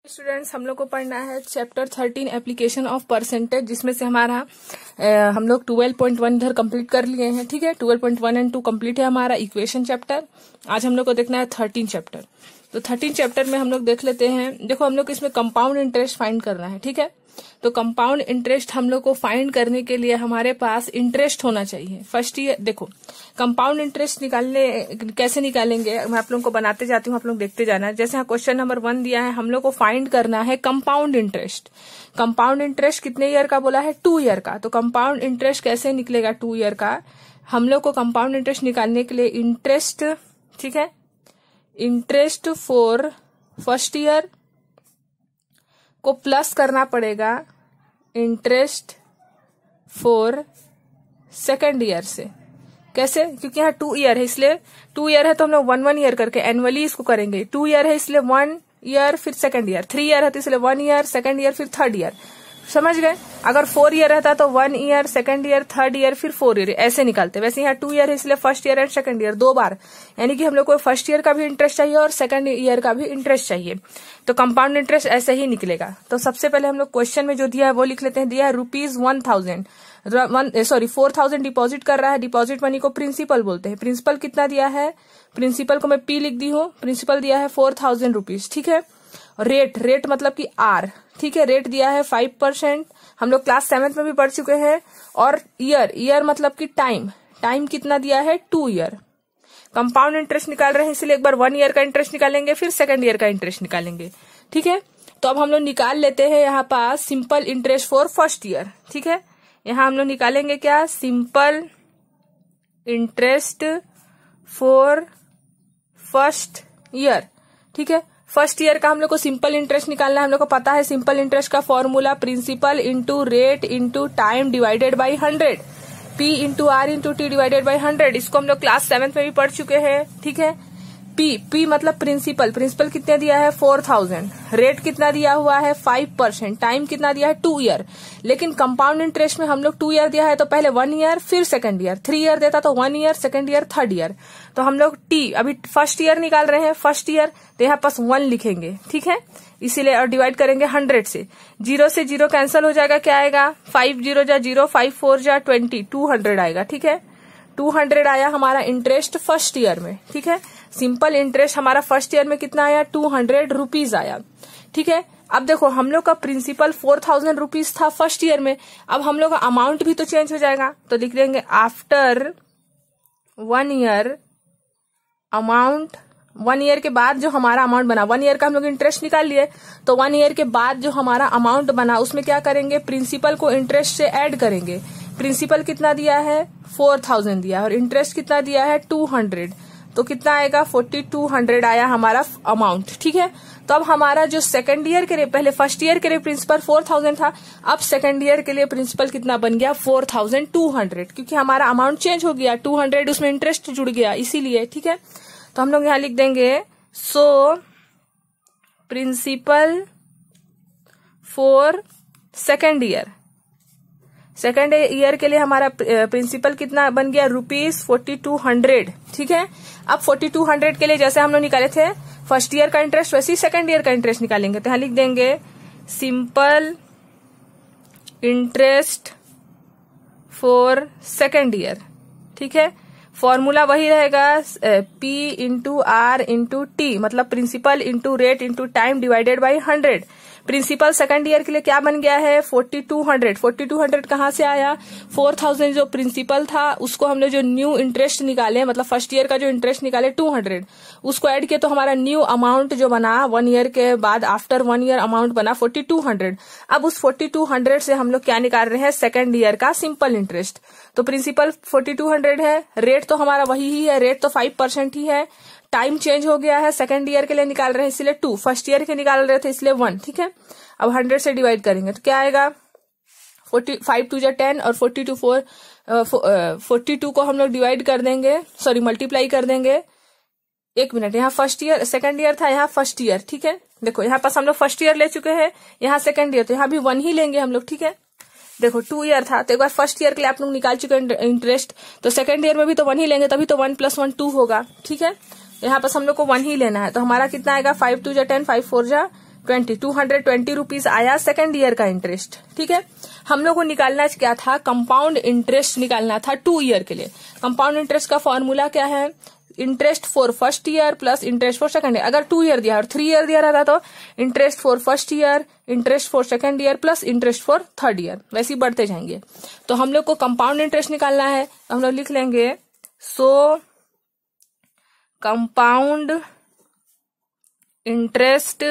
Students, हम लोग को पढ़ना है चैप्टर 13 एप्लीकेशन ऑफ परसेंटेज, जिसमें से हमारा हम लोग 12.1 इधर कंप्लीट कर लिए हैं। ठीक है, 12.1 एंड 2 कंप्लीट है हमारा इक्वेशन चैप्टर। आज हम लोग को देखना है 13 चैप्टर। तो 13 चैप्टर में हम लोग देख लेते हैं। देखो, हम लोग इसमें कंपाउंड इंटरेस्ट फाइंड करना है। ठीक है, तो कंपाउंड इंटरेस्ट हम लोग को फाइंड करने के लिए हमारे पास इंटरेस्ट होना चाहिए। फर्स्ट ईयर देखो, कंपाउंड इंटरेस्ट निकालने कैसे निकालेंगे मैं आप लोगों को बनाते जाती हूँ, आप लोग देखते जाना। जैसे यहाँ क्वेश्चन नंबर 1 दिया है, हम लोग को फाइंड करना है कंपाउंड इंटरेस्ट। कंपाउंड इंटरेस्ट कितने ईयर का बोला है? 2 ईयर का। तो कंपाउंड इंटरेस्ट कैसे निकलेगा 2 ईयर का? हम लोग को कंपाउंड इंटरेस्ट निकालने के लिए इंटरेस्ट, ठीक है, इंटरेस्ट फॉर फर्स्ट ईयर को प्लस करना पड़ेगा इंटरेस्ट फॉर सेकेंड ईयर से। कैसे? क्योंकि यहाँ 2 ईयर है, इसलिए 2 ईयर है तो हम लोग 1 ईयर करके एनुअली इसको करेंगे। 2 ईयर है इसलिए 1 ईयर फिर सेकेंड ईयर, 3 ईयर है तो इसलिए 1 ईयर सेकेंड ईयर फिर थर्ड ईयर। समझ गए? अगर 4 ईयर रहता तो 1 year second year third year फिर 4 ईयर, ऐसे निकालते। वैसे यहाँ 2 ईयर है इसलिए first year and second year 2 बार, यानी कि हम लोग को फर्स्ट ईयर का भी इंटरेस्ट चाहिए और सेकेंड ईयर का भी इंटरेस्ट चाहिए। तो कंपाउंड इंटरेस्ट ऐसे ही निकलेगा। तो सबसे पहले हम लोग क्वेश्चन में जो दिया है वो लिख लेते हैं। दिया है ₹4,000 डिपॉजिट कर रहा है। डिपॉजिट मनी को प्रिंसिपल बोलते हैं। प्रिंसिपल कितना दिया है? प्रिंसिपल को मैं P लिख दी हूँ। प्रिंसिपल दिया है ₹4,000। ठीक है, रेट मतलब कि R। ठीक है, रेट दिया है 5%। हम लोग क्लास 7th में भी पढ़ चुके हैं। और ईयर मतलब कि टाइम कितना दिया है? 2 ईयर। कंपाउंड इंटरेस्ट निकाल रहे हैं, इसलिए एक बार 1 ईयर का इंटरेस्ट निकालेंगे, फिर सेकेंड ईयर का इंटरेस्ट निकालेंगे। ठीक है, तो अब हम लोग निकाल लेते हैं यहाँ पास simple interest for first year. ठीक है, यहाँ हम लोग निकालेंगे क्या? Simple interest for first year. ठीक है, फर्स्ट ईयर का हम लोग को सिंपल इंटरेस्ट निकालना है। हम लोग को पता है सिंपल इंटरेस्ट का formula principal into rate into time divided by 100, P into R into T divided by 100। इसको हम लोग क्लास 7th में भी पढ़ चुके हैं। ठीक है, P मतलब प्रिंसिपल कितने दिया है? 4,000। रेट कितना दिया हुआ है? 5%। टाइम कितना दिया है? 2 ईयर। लेकिन कंपाउंड इंटरेस्ट में हम लोग 2 ईयर दिया है तो पहले 1 ईयर फिर सेकेंड ईयर। 3 ईयर देता तो 1 year second year third year. तो हम लोग अभी फर्स्ट ईयर निकाल रहे हैं। फर्स्ट ईयर तो यहाँ पास 1 लिखेंगे। ठीक है, इसीलिए और डिवाइड करेंगे 100 से। 0 से 0 कैंसिल हो जाएगा। क्या आएगा? 5 0 जा 0, 5 4 जा 20, 200 आएगा। ठीक है, 200 आया हमारा इंटरेस्ट फर्स्ट ईयर में। ठीक है, सिंपल इंटरेस्ट हमारा फर्स्ट ईयर में कितना आया? ₹200 आया। ठीक है, अब देखो हम लोग का प्रिंसिपल ₹4,000 था फर्स्ट ईयर में। अब हम लोग का अमाउंट भी तो चेंज हो जाएगा, तो लिख देंगे आफ्टर 1 ईयर अमाउंट। 1 ईयर के बाद जो हमारा अमाउंट बना, 1 ईयर का हम लोग इंटरेस्ट निकाल लिए, तो 1 ईयर के बाद जो हमारा अमाउंट बना उसमें क्या करेंगे? प्रिंसिपल को इंटरेस्ट से ऐड करेंगे। प्रिंसिपल कितना दिया है? 4,000 दिया है और इंटरेस्ट कितना दिया है? 200। तो कितना आएगा? 4,200 आया हमारा अमाउंट। ठीक है, तो अब हमारा जो सेकंड ईयर के लिए, पहले फर्स्ट ईयर के लिए प्रिंसिपल 4,000 था, अब सेकंड ईयर के लिए प्रिंसिपल कितना बन गया? 4,200, क्योंकि हमारा अमाउंट चेंज हो गया। 200 उसमें इंटरेस्ट जुड़ गया, इसीलिए। ठीक है, तो हम लोग यहाँ लिख देंगे so principal for second year. Second year के लिए हमारा प्रिंसिपल कितना बन गया? ₹4,200। ठीक है, अब 4,200 के लिए जैसे हम लोग निकाले थे फर्स्ट ईयर का इंटरेस्ट, वैसे ही सेकेंड ईयर का इंटरेस्ट निकालेंगे। तो यहाँ लिख देंगे simple interest for second year. ठीक है, फॉर्मूला वही रहेगा P into R into T, मतलब principal into rate into time divided by 100। Principal second year के लिए क्या बन गया है? 4,200। 4,200 कहाँ से आया? 4,000 जो प्रिंसिपल था उसको हमने जो न्यू इंटरेस्ट निकाले, मतलब फर्स्ट ईयर का जो इंटरेस्ट निकाले 200, उसको ऐड किया तो हमारा न्यू अमाउंट जो बना 1 ईयर के बाद, आफ्टर 1 ईयर अमाउंट बना 4,200। अब उस 4,200 से हम लोग क्या निकाल रहे हैं? सेकेंड ईयर का सिंपल इंटरेस्ट। तो प्रिंसिपल 4,200 है, रेट तो हमारा वही ही है, रेट तो 5% ही है। टाइम चेंज हो गया है, सेकंड ईयर के लिए निकाल रहे हैं इसलिए 2, फर्स्ट ईयर के निकाल रहे थे इसलिए 1। ठीक है, अब 100 से डिवाइड करेंगे तो क्या आएगा? 5 2 जा 10 और 42 को हम लोग डिवाइड कर देंगे, सॉरी मल्टीप्लाई कर देंगे। 1 मिनट, यहाँ फर्स्ट ईयर सेकंड ईयर था, यहाँ फर्स्ट ईयर। ठीक है, देखो यहाँ पास हम लोग फर्स्ट ईयर ले चुके हैं, यहाँ सेकंड ईयर, तो यहाँ भी 1 ही लेंगे हम लोग। ठीक है, देखो 2 ईयर था तो एक बार फर्स्ट ईयर के लिए आप लोग निकाल चुके इंटरेस्ट, तो सेकंड ईयर में भी तो 1 ही लेंगे, तभी तो 1 + 1 2 होगा। ठीक है, यहाँ पास हम लोग को 1 ही लेना है, तो हमारा कितना आएगा? 5 2 जा 10, 5 4 जा 220 रुपीज आया सेकेंड ईयर का इंटरेस्ट। ठीक है, हम लोग को निकालना क्या था, कंपाउंड इंटरेस्ट निकालना था 2 ईयर के लिए। कंपाउंड इंटरेस्ट का फॉर्मूला क्या है, interest for first year plus interest for second year. अगर 2 ईयर दिया और 3 ईयर दिया रहता तो interest for first year, interest for second year plus interest for third year, वैसे ही बढ़ते जाएंगे। तो हम लोग को कंपाउंड इंटरेस्ट निकालना है, हम लोग लिख लेंगे सो कंपाउंड इंटरेस्ट।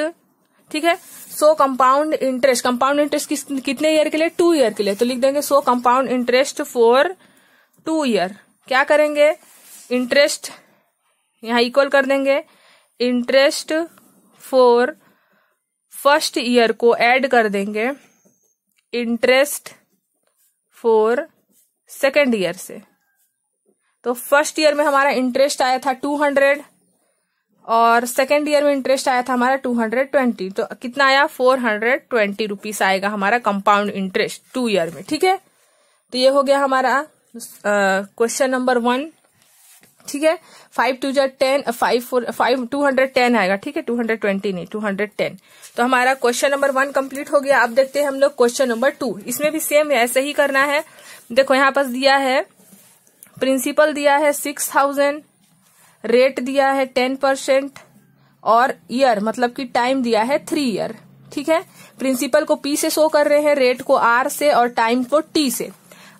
ठीक है, सो कंपाउंड इंटरेस्ट कितने ईयर के लिए, 2 ईयर के लिए। तो लिख देंगे सो कंपाउंड इंटरेस्ट फॉर 2 ईयर। क्या करेंगे, इंटरेस्ट यहां इक्वल कर देंगे, इंटरेस्ट फॉर फर्स्ट ईयर को ऐड कर देंगे इंटरेस्ट फॉर सेकेंड ईयर से। तो फर्स्ट ईयर में हमारा इंटरेस्ट आया था 200 और सेकेंड ईयर में इंटरेस्ट आया था हमारा 220। तो कितना आया, 420 रुपीज आएगा हमारा कंपाउंड इंटरेस्ट 2 ईयर में। ठीक है, तो ये हो गया हमारा क्वेश्चन नंबर 1। ठीक है, 5 2 10, 210 आएगा। ठीक है, 220 नहीं, 210। तो हमारा क्वेश्चन नंबर 1 कंप्लीट हो गया। अब देखते हैं हम लोग क्वेश्चन नंबर 2। इसमें भी सेम ऐसे ही करना है। देखो यहाँ पास दिया है, प्रिंसिपल दिया है 6000, रेट दिया है 10% और ईयर मतलब कि टाइम दिया है 3 ईयर। ठीक है, प्रिंसिपल को P से शो कर रहे हैं, रेट को R से और टाइम को T से।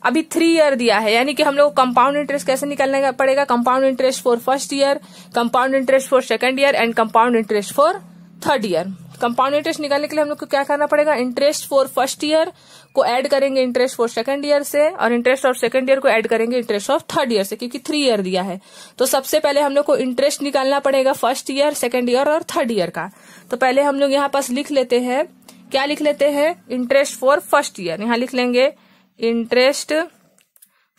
अभी 3 ईयर दिया है, यानी कि हम लोग कंपाउंड इंटरेस्ट कैसे निकालने का पड़ेगा, compound interest for first year, compound interest for second year and compound interest for third year. Compound interest निकालने के लिए हम लोग को क्या करना पड़ेगा, इंटरेस्ट फॉर फर्स्ट ईयर को ऐड करेंगे इंटरेस्ट फॉर सेकंड ईयर से और इंटरेस्ट ऑफ सेकंड ईयर को ऐड करेंगे इंटरेस्ट ऑफ थर्ड ईयर से, क्योंकि 3 ईयर दिया है। तो सबसे पहले हम लोग को इंटरेस्ट निकालना पड़ेगा फर्स्ट ईयर, सेकंड ईयर और थर्ड ईयर का। तो पहले हम लोग यहाँ पास लिख लेते हैं, क्या लिख लेते हैं, इंटरेस्ट फॉर फर्स्ट ईयर। यहाँ लिख लेंगे इंटरेस्ट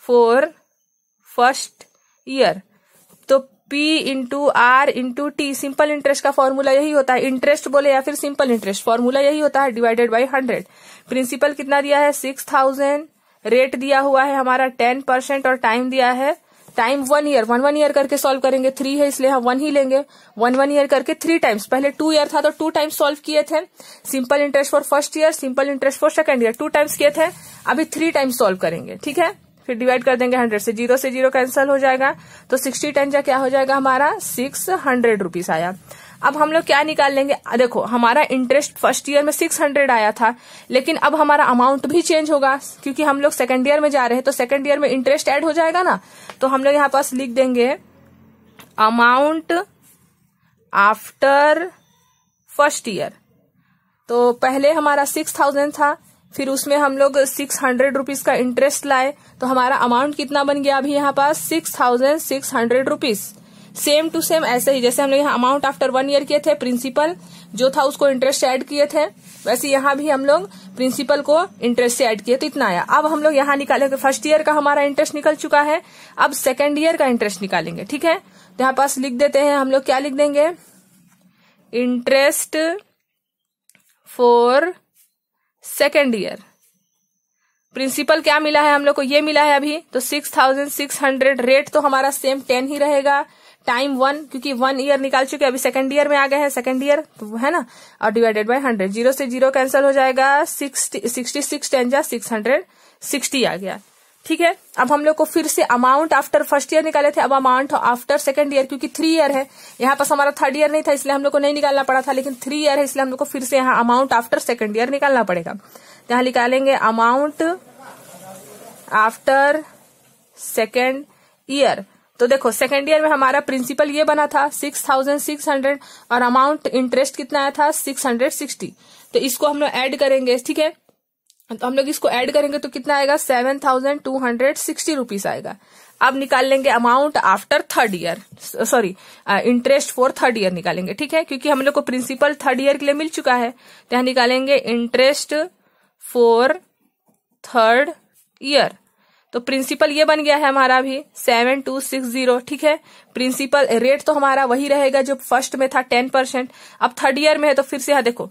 फॉर फर्स्ट ईयर। तो P into R into T, simple interest का फॉर्मूला यही होता है, इंटरेस्ट बोले या फिर सिंपल इंटरेस्ट, फॉर्मूला यही होता है, डिवाइडेड बाई 100। प्रिंसिपल कितना दिया है, 6000, रेट दिया हुआ है हमारा 10% और टाइम दिया है, टाइम 1 ईयर। 1 ईयर करके सॉल्व करेंगे, 3 है इसलिए हम 1 ही लेंगे। 1 ईयर करके 3 टाइम्स, पहले 2 ईयर था तो 2 टाइम्स सॉल्व किए थे। Simple interest for first year, simple interest for second year 2 times किए थे, अभी 3 टाइम्स सॉल्व करेंगे। ठीक है, फिर डिवाइड कर देंगे 100 से, 0 से 0 कैंसिल हो जाएगा। तो 60 10 जा क्या हो जाएगा हमारा, 600 रुपीज आया। अब हम लोग क्या निकाल लेंगे, देखो हमारा इंटरेस्ट फर्स्ट ईयर में 600 आया था, लेकिन अब हमारा अमाउंट भी चेंज होगा क्योंकि हम लोग सेकंड ईयर में जा रहे हैं, तो सेकंड ईयर में इंटरेस्ट ऐड हो जाएगा ना। तो हम लोग यहाँ पास लिख देंगे अमाउंट आफ्टर फर्स्ट ईयर। तो पहले हमारा 6000 था, फिर उसमें हम लोग 600 रुपीज का इंटरेस्ट लाए, तो हमारा अमाउंट कितना बन गया अभी यहाँ पास 6600 रुपीज। सेम टू सेम ऐसे ही जैसे हम लोग यहाँ अमाउंट आफ्टर 1 ईयर किए थे, प्रिंसिपल जो था उसको इंटरेस्ट ऐड किए थे, वैसे यहाँ भी हम लोग प्रिंसिपल को इंटरेस्ट से ऐड किए, तो इतना आया। अब हम लोग यहाँ निकालेंगे, फर्स्ट ईयर का हमारा इंटरेस्ट निकल चुका है, अब सेकेंड ईयर का इंटरेस्ट निकालेंगे। ठीक है, तो यहाँ पास लिख देते हैं हम लोग, क्या लिख देंगे, interest for second year. Principal क्या मिला है हम लोग को, ये मिला है अभी, तो 6600। रेट तो हमारा सेम 10 ही रहेगा, टाइम 1 क्योंकि 1 ईयर निकाल चुके, अभी सेकंड ईयर में आ गए हैं, सेकंड ईयर तो है ना, और डिवाइडेड बाय 100। 0 से 0 कैंसिल हो जाएगा, 66 10 जा 660 आ गया। ठीक है, अब हम लोग को फिर से अमाउंट आफ्टर फर्स्ट ईयर निकाले थे, अब अमाउंट आफ्टर सेकंड ईयर, क्योंकि 3 ईयर है, यहाँ पास हमारा थर्ड ईयर नहीं था इसलिए हम लोग को नहीं निकालना पड़ा था, लेकिन 3 ईयर है इसलिए हम लोग को फिर से यहाँ अमाउंट आफ्टर सेकंड ईयर निकालना पड़ेगा। यहाँ निकालेंगे अमाउंट आफ्टर सेकेंड ईयर। तो देखो सेकेंड ईयर में हमारा प्रिंसिपल ये बना था 6600 और अमाउंट इंटरेस्ट कितना आया था 660। तो इसको हम लोग ऐड करेंगे, ठीक है, तो हम लोग इसको ऐड करेंगे तो कितना आएगा 7260 रुपीज आएगा। अब निकाल लेंगे amount after third year, sorry interest for third year निकालेंगे। ठीक है, क्योंकि हम लोग को प्रिंसिपल थर्ड ईयर के लिए मिल चुका है, तो यहाँ निकालेंगे इंटरेस्ट फॉर थर्ड ईयर। तो प्रिंसिपल ये बन गया है हमारा भी 7260। ठीक है, प्रिंसिपल रेट तो हमारा वही रहेगा जो फर्स्ट में था 10%, अब थर्ड ईयर में है तो फिर से यहाँ देखो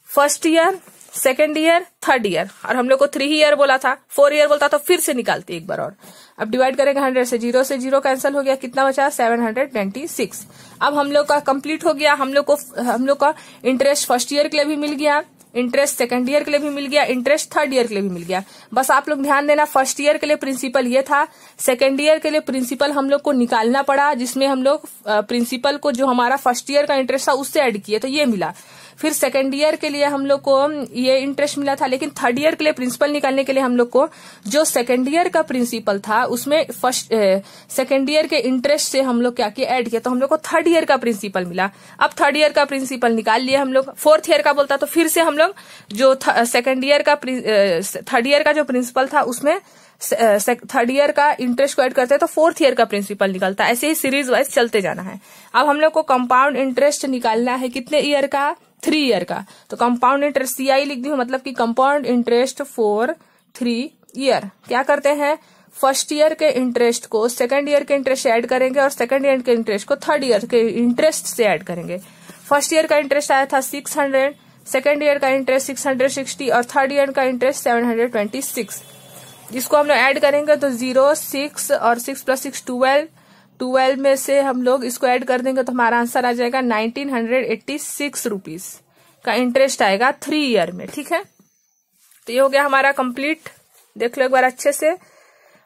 first year second year, third year, और हम लोग को 3 ईयर बोला था, 4 ईयर बोलता तो फिर से निकालते एक बार और। अब डिवाइड करेंगे 100 से 0 कैंसिल हो गया, कितना बचा 726। अब हम लोग का कंप्लीट हो गया। हम लोग का इंटरेस्ट फर्स्ट ईयर के लिए भी मिल गया, इंटरेस्ट सेकंड ईयर के लिए भी मिल गया, इंटरेस्ट थर्ड ईयर के लिए भी मिल गया। बस आप लोग ध्यान देना, फर्स्ट ईयर के लिए प्रिंसिपल ये था, सेकंड ईयर के लिए प्रिंसिपल हम लोग को निकालना पड़ा, जिसमें हम लोग प्रिंसिपल को जो हमारा फर्स्ट ईयर का इंटरेस्ट था उससे ऐड किए तो ये मिला। फिर सेकंड ईयर के लिए हम लोग को ये इंटरेस्ट मिला था, लेकिन थर्ड ईयर के लिए प्रिंसिपल निकालने के लिए हम लोग को जो सेकंड ईयर का प्रिंसिपल था उसमें सेकंड ईयर के इंटरेस्ट से हम लोग क्या किया, ऐड किया, तो हम लोग को थर्ड ईयर का प्रिंसिपल मिला। अब थर्ड ईयर का प्रिंसिपल निकाल लिए हम लोग। फोर्थ ईयर का बोलता तो फिर से हम लोग जो सेकंड ईयर का थर्ड ईयर का जो प्रिंसिपल था उसमें थर्ड ईयर का इंटरेस्ट को ऐड करते हैं तो फोर्थ ईयर का प्रिंसिपल निकलता है। ऐसे ही सीरीज वाइज चलते जाना है। अब हम लोग को कंपाउंड इंटरेस्ट निकालना है कितने ईयर का, 3 ईयर का। तो कंपाउंड इंटरेस्ट CI लिख दी हूं, मतलब कि कंपाउंड इंटरेस्ट फॉर 3 ईयर। क्या करते हैं, फर्स्ट ईयर के इंटरेस्ट को सेकंड ईयर के इंटरेस्ट से ऐड करेंगे और सेकंड ईयर के इंटरेस्ट को थर्ड ईयर के इंटरेस्ट से ऐड करेंगे। फर्स्ट ईयर का इंटरेस्ट आया था 600, सेकंड ईयर का इंटरेस्ट 660 और थर्ड ईयर का इंटरेस्ट 726। जिसको हम लोग ऐड करेंगे तो 0, 6 और 6 + 6 12 में से हम लोग इसको ऐड कर देंगे तो हमारा आंसर आ जाएगा 1986 रुपीज का इंटरेस्ट आएगा 3 ईयर में। ठीक है, तो ये हो गया हमारा कंप्लीट। देख लो एक बार अच्छे से।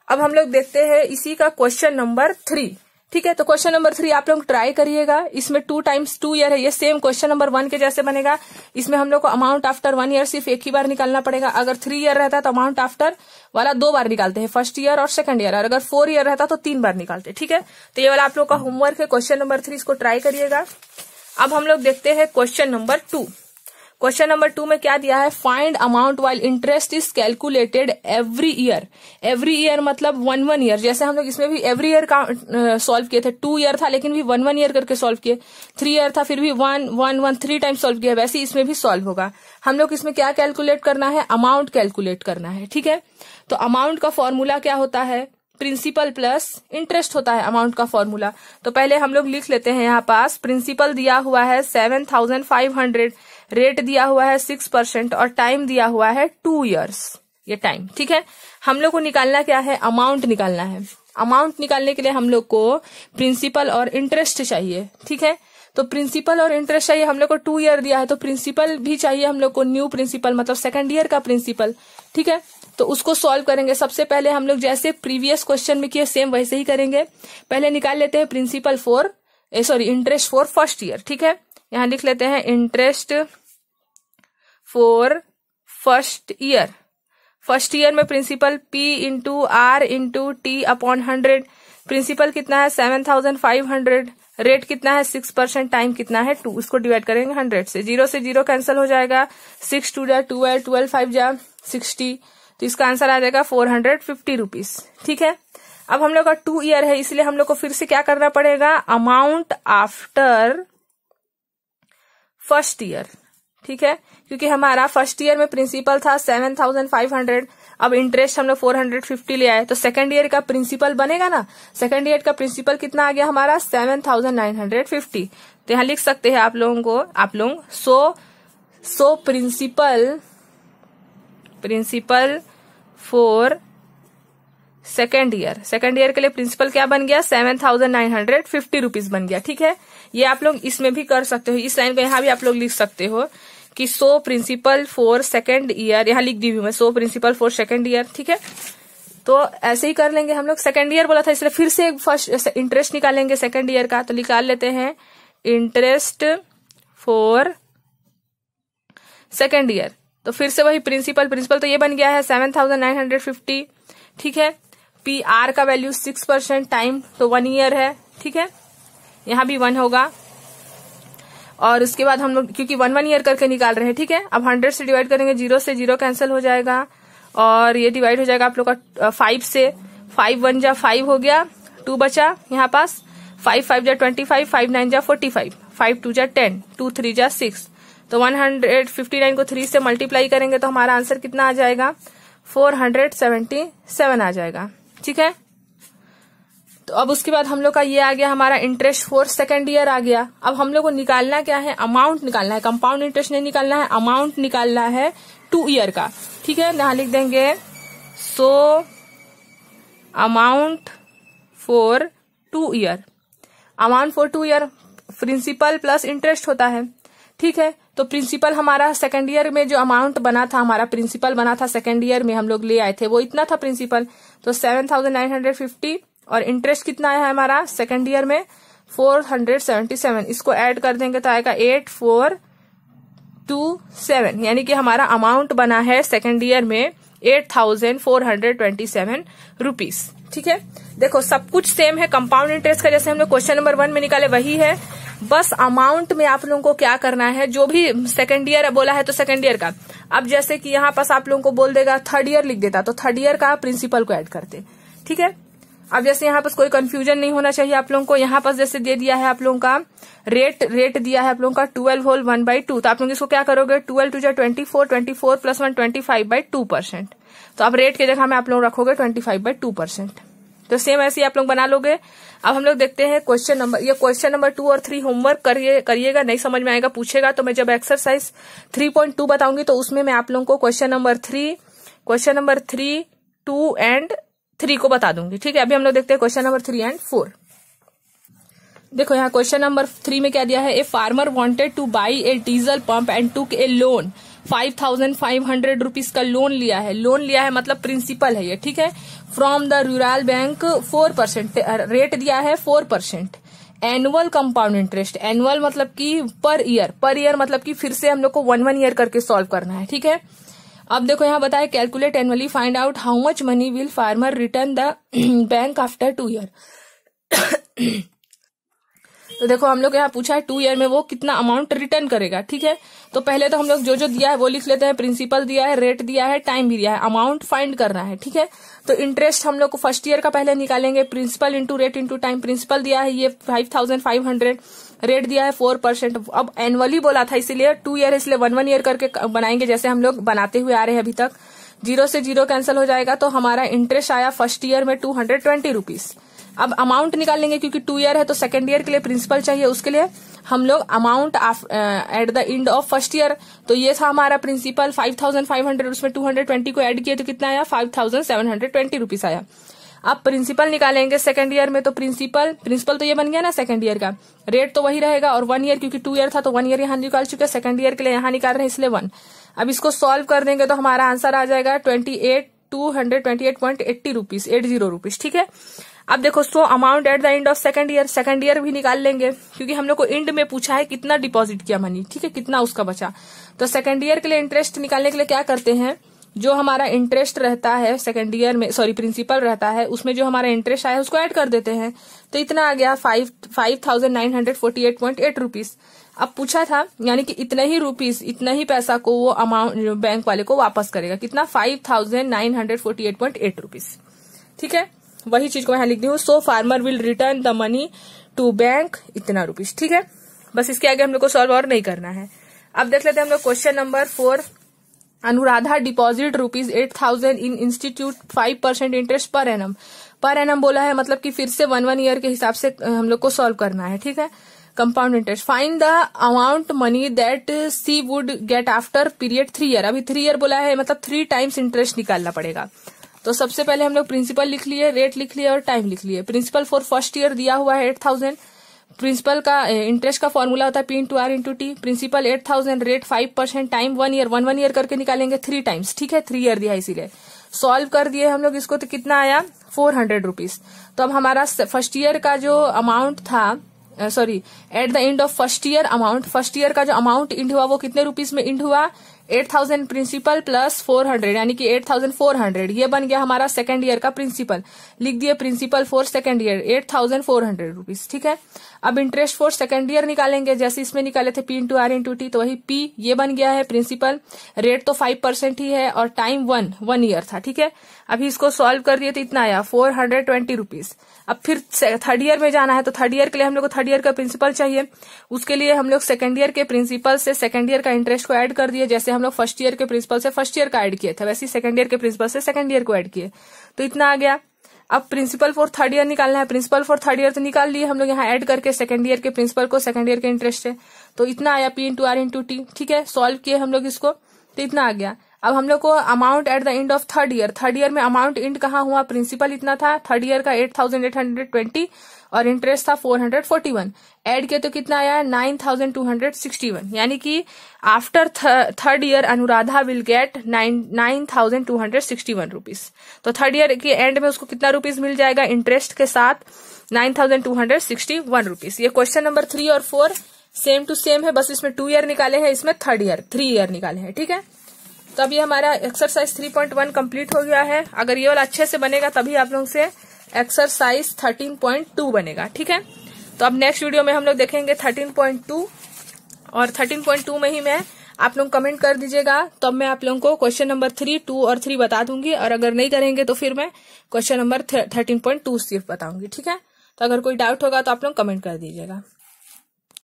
अब हम लोग देखते हैं इसी का क्वेश्चन नंबर 3। ठीक है, तो क्वेश्चन नंबर 3 आप लोग ट्राई करिएगा। इसमें 2 × 2 ईयर है, ये सेम क्वेश्चन नंबर 1 के जैसे बनेगा। इसमें हम लोग को अमाउंट आफ्टर 1 ईयर सिर्फ एक ही बार निकालना पड़ेगा। अगर 3 ईयर रहता है तो अमाउंट आफ्टर वाला 2 बार निकालते हैं, फर्स्ट ईयर और सेकंड ईयर। और अगर 4 ईयर रहता तो 3 बार निकालते। ठीक है, तो ये वाला आप लोग का होमवर्क है, क्वेश्चन नंबर 3, इसको ट्राई करिएगा। अब हम लोग देखते हैं क्वेश्चन नंबर 2। क्वेश्चन नंबर 2 में क्या दिया है, find amount while interest is calculated every year. Every year मतलब 1 ईयर। जैसे हम लोग इसमें भी एवरी ईयर का सॉल्व किए थे, 2 ईयर था लेकिन भी 1 ईयर करके सॉल्व किए, 3 ईयर था फिर भी 3 टाइम सॉल्व किया, वैसे इसमें भी सॉल्व होगा। हम लोग इसमें क्या कैलकुलेट करना है, अमाउंट कैलकुलेट करना है। ठीक है, तो अमाउंट का फॉर्मूला क्या होता है, प्रिंसिपल प्लस इंटरेस्ट होता है अमाउंट का फॉर्मूला। तो पहले हम लोग लिख लेते हैं, यहाँ पास प्रिंसिपल दिया हुआ है 7500, रेट दिया हुआ है 6% और टाइम दिया हुआ है 2 ईयर्स, ये टाइम। ठीक है, हम लोग को निकालना क्या है, अमाउंट निकालना है। अमाउंट निकालने के लिए हम लोग को प्रिंसिपल और इंटरेस्ट चाहिए। ठीक है, तो प्रिंसिपल और इंटरेस्ट चाहिए। हम लोग को 2 ईयर दिया है तो प्रिंसिपल भी चाहिए हम लोग को, न्यू प्रिंसिपल मतलब सेकंड ईयर का प्रिंसिपल। ठीक है, तो उसको सॉल्व करेंगे। सबसे पहले हम लोग जैसे प्रीवियस क्वेश्चन में किए सेम वैसे ही करेंगे। पहले निकाल लेते हैं principal interest for first year. ठीक है, यहां लिख लेते हैं interest for first year. First year में principal P × R × T/100। Principal कितना है 7500, रेट कितना है 6%, टाइम कितना है 2। इसको डिवाइड करेंगे 100 से, 0 से 0 कैंसिल हो जाएगा, 6 2 × 12, 12 5 × 60, तो इसका आंसर आ जाएगा 450 रुपीज। ठीक है, अब हम लोग का 2 ईयर है इसलिए हम लोग को फिर से क्या करना पड़ेगा, अमाउंट आफ्टर फर्स्ट ईयर। ठीक है, क्योंकि हमारा फर्स्ट ईयर में प्रिंसिपल था 7500, अब इंटरेस्ट हम लोग 450 ले आए, तो सेकंड ईयर का प्रिंसिपल बनेगा ना। सेकंड ईयर का प्रिंसिपल कितना आ गया हमारा 7950। तो यहाँ लिख सकते हैं आप लोग सो प्रिंसिपल फॉर सेकेंड ईयर के लिए प्रिंसिपल क्या बन गया 7950 रुपीज बन गया। ठीक है, ये आप लोग इसमें भी कर सकते हो, इस लाइन को यहाँ भी आप लोग लिख सकते हो कि सो प्रिंसिपल फॉर सेकेंड ईयर, यहाँ लिख दी हुई मैं सो प्रिंसिपल फॉर सेकेंड ईयर। ठीक है, तो ऐसे ही कर लेंगे हम लोग। सेकेंड ईयर बोला था इसलिए फिर से फर्स्ट इंटरेस्ट निकालेंगे सेकेंड ईयर का, तो निकाल लेते हैं इंटरेस्ट फॉर सेकेंड ईयर। तो फिर से वही प्रिंसिपल तो ये बन गया है 7950। ठीक है, PR का वैल्यू 6%, टाइम तो 1 ईयर है। ठीक है, यहाँ भी 1 होगा और उसके बाद हम लोग क्योंकि 1 ईयर करके निकाल रहे हैं। ठीक है, अब 100 से डिवाइड करेंगे, 0 से 0 कैंसिल हो जाएगा और ये डिवाइड हो जाएगा आप लोग का 5 से, 5 1 जा 5 हो गया, 2 बचा यहाँ पास, 5 5 जा 25, 5 9 जा 45, 5 2 जा 10, 2 3 जा 6, तो 159 को 3 से मल्टीप्लाई करेंगे तो हमारा आंसर कितना आ जाएगा 477 आ जाएगा। ठीक है, तो अब उसके बाद हम लोग का ये आ गया हमारा इंटरेस्ट फॉर सेकेंड ईयर आ गया। अब हम लोग को निकालना क्या है, अमाउंट निकालना है, कंपाउंड इंटरेस्ट नहीं निकालना है, अमाउंट निकालना है 2 ईयर का। ठीक है, यहाँ लिख देंगे so amount for 2 year. Amount for 2 year principal plus interest होता है। ठीक है, तो प्रिंसिपल हमारा सेकेंड ईयर में जो अमाउंट बना था, हमारा प्रिंसिपल बना था सेकेंड ईयर में हम लोग ले आए थे, वो इतना था प्रिंसिपल, तो 7950, और इंटरेस्ट कितना है हमारा सेकेंड ईयर में 477। इसको ऐड कर देंगे तो आएगा 8427, यानी कि हमारा अमाउंट बना है सेकेंड ईयर में 8427 रुपीज। ठीक है, देखो सब कुछ सेम है। कंपाउंड इंटरेस्ट का जैसे हम लोग क्वेश्चन नंबर 1 में निकाले वही है, बस अमाउंट में आप लोगों को क्या करना है, जो भी सेकंड ईयर बोला है तो सेकंड ईयर का। अब जैसे कि यहाँ पास आप लोगों को बोल देगा थर्ड ईयर लिख देता, तो थर्ड ईयर का प्रिंसिपल को ऐड करते। ठीक है, अब जैसे यहाँ पास कोई कंफ्यूजन नहीं होना चाहिए आप लोगों को। यहाँ पास जैसे दे दिया है आप लोगों का रेट दिया है आप लोगों का 12 होल 1/2, तो आप लोग इसको क्या करोगे, 12 टू 24, 24 प्लस 1 25/2%। तो अब रेट की जगह में आप लोग रखोगे 25/2%। तो सेम ऐसे ही आप लोग बना लोगे। अब हम लोग देखते हैं क्वेश्चन नंबर, ये क्वेश्चन नंबर 2 और 3 होमवर्क करिएगा, नहीं समझ में आएगा पूछेगा तो मैं जब एक्सरसाइज 3.2 बताऊंगी तो उसमें मैं आप लोगों को क्वेश्चन नंबर 3, 2 एंड 3 को बता दूंगी। ठीक है, अभी हम लोग देखते हैं क्वेश्चन नंबर 3 एंड 4। देखो यहाँ क्वेश्चन नंबर 3 में क्या दिया है, a farmer wanted two by A diesel pump and took A loan 5500 rupees का लोन लिया है। लोन लिया है मतलब प्रिंसिपल है ये। ठीक है, from the rural bank 4%, rate दिया है 4%। एनुअल कंपाउंड इंटरेस्ट, एनुअल मतलब कि पर ईयर मतलब कि फिर से हम लोग को 1 ईयर करके सॉल्व करना है। ठीक है, अब देखो यहाँ बताया calculate annually, find out how much money will farmer return the bank after 2 year. तो देखो हम लोग यहाँ पूछा है 2 ईयर में वो कितना अमाउंट रिटर्न करेगा। ठीक है, तो पहले तो हम लोग जो दिया है वो लिख लेते हैं। प्रिंसिपल दिया है, रेट दिया है, टाइम भी दिया है, अमाउंट फाइंड करना है। ठीक है, तो इंटरेस्ट हम लोग को फर्स्ट ईयर का पहले निकालेंगे, principal into rate into time. Principal दिया है ये 5500, रेट दिया है 4%। अब एनुअली बोला था इसीलिए 2 ईयर है, इसलिए 1 ईयर करके बनाएंगे जैसे हम लोग बनाते हुए आ रहे हैं अभी तक। 0 से 0 कैंसिल हो जाएगा, तो हमारा इंटरेस्ट आया फर्स्ट ईयर में 220 रुपीज। अब अमाउंट निकाल लेंगे क्योंकि 2 ईयर है तो सेकंड ईयर के लिए प्रिंसिपल चाहिए, उसके लिए हम लोग amount at the end of first year, तो ये था हमारा प्रिंसिपल 5500, उसमें 220 को ऐड किए तो कितना आया 5720 रुपीज आया। अब प्रिंसिपल निकालेंगे सेकंड ईयर में, तो प्रिंसिपल तो ये बन गया ना सेकंड ईयर का, रेट तो वही रहेगा, और 1 ईयर क्योंकि 2 ईयर था तो 1 ईयर यहाँ निकाल चुके, सेकंड ईयर के लिए यहाँ निकाल रहे हैं इसलिए 1। अब इसको सॉल्व कर देंगे तो हमारा आंसर आ जाएगा 228.80 रुपीज। ठीक है, अब देखो so amount at the end of second year भी निकाल लेंगे क्योंकि हम लोग को एंड में पूछा है कितना डिपॉजिट किया मनी। ठीक है, कितना उसका बचा। तो सेकंड ईयर के लिए इंटरेस्ट निकालने के लिए क्या करते हैं, जो हमारा इंटरेस्ट रहता है सेकंड ईयर में, प्रिंसिपल रहता है, उसमें जो हमारा इंटरेस्ट आया उसको ऐड कर देते हैं, तो इतना आ गया 5948.8 रुपीज। अब पूछा था यानी कि इतना ही पैसा को वो अमाउंट बैंक वाले को वापस करेगा, कितना 5948.8 रुपीज। ठीक है, वही चीज को यहाँ लिख दी हूँ, so farmer will return the money to bank इतना रुपीज। ठीक है, बस इसके आगे हम लोग को सॉल्व और नहीं करना है। अब देख लेते हैं हम लोग question number 4। Anuradha deposit rupees 8000 इन इंस्टीट्यूट 5% इंटरेस्ट पर एनम बोला है, मतलब कि फिर से 1 ईयर के हिसाब से हम लोग को सॉल्व करना है। ठीक है, compound interest, find the amount money that she would get after period 3 year. अभी 3 ईयर बोला है मतलब 3 टाइम्स इंटरेस्ट निकालना पड़ेगा। तो सबसे पहले हम लोग प्रिंसिपल लिख लिए, रेट लिख लिए और टाइम लिख लिए। प्रिंसिपल फॉर फर्स्ट ईयर दिया हुआ है 8000, प्रिंसिपल का इंटरेस्ट का फॉर्मूला होता है P into R into T। Principal 8000, rate 5%, time 1 year, 1 year करके निकालेंगे 3 टाइम्स। ठीक है, 3 ईयर दिया इसीलिए सॉल्व कर दिए हम लोग इसको, तो कितना आया 400 रुपीज। तो अब हमारा फर्स्ट ईयर का जो अमाउंट था, at the end of first year का जो अमाउंट इंड हुआ वो कितने रुपीज में इंड हुआ, 8000 प्रिंसिपल प्लस 400 यानी कि 8400। ये बन गया हमारा सेकंड ईयर का प्रिंसिपल, लिख दिए principal for second year 8400 rupees. ठीक है, अब इंटरेस्ट फॉर सेकंड ईयर निकालेंगे, जैसे इसमें निकाले थे P into R into T, तो वही P ये बन गया है प्रिंसिपल, रेट तो 5% ही है और टाइम 1 ईयर था। ठीक है, अभी इसको सॉल्व कर दिए तो इतना आया 420 रुपीज। अब फिर थर्ड ईयर में जाना है, तो थर्ड ईयर के लिए हम लोग को थर्ड ईयर का प्रिंसिपल चाहिए, उसके लिए हम लोग सेकंड ईयर के प्रिंसिपल से सेकंड ईयर का इंटरेस्ट को ऐड कर दिए, जैसे हम लोग फर्स्ट ईयर के प्रिंसिपल से फर्स्ट ईयर का ऐड किए थे वैसे सेकंड ईयर के प्रिंसिपल से सेकंड ईयर को ऐड किए, तो इतना आ गया। अब प्रिंसिपल फॉर थर्ड ईयर निकालना है। प्रिंसिपल फॉर थर्ड ईयर तो निकाल लिए हम लोग यहाँ ऐड करके, सेकंड ईयर के प्रिंसिपल को सेकंड ईयर के इंटरेस्ट से, तो इतना आया P into R into T. ठीक है, सॉल्व किए हम लोग इसको तो इतना आ गया। अब हम लोग को amount at the end of third year, third year में अमाउंट एंड कहाँ हुआ, प्रिंसिपल इतना था थर्ड ईयर का 8,820 और इंटरेस्ट था 441, ऐड किया तो कितना आया 9,261, यानी कि after third year Anuradha will get 9,261 rupees. तो थर्ड ईयर के एंड में उसको कितना रुपीज मिल जाएगा इंटरेस्ट के साथ 9,261 रुपीज। ये क्वेश्चन नंबर 3 और 4 सेम टू सेम है, बस इसमें 2 ईयर निकाले हैं, इसमें 3 ईयर निकाले हैं। ठीक है, तो अभी हमारा एक्सरसाइज 3.1 कंप्लीट हो गया है। अगर ये वाला अच्छे से बनेगा तभी आप लोगों से एक्सरसाइज 13.2 बनेगा। ठीक है, तो अब नेक्स्ट वीडियो में हम लोग देखेंगे 13.2 और 13.2 में ही मैं आप लोग कमेंट कर दीजिएगा, तब मैं आप लोगों को क्वेश्चन नंबर 3, 2 और 3 बता दूंगी, और अगर नहीं करेंगे तो फिर मैं क्वेश्चन नंबर 13.2 सिर्फ बताऊंगी। ठीक है, तो अगर कोई डाउट होगा तो आप लोग कमेंट कर दीजिएगा।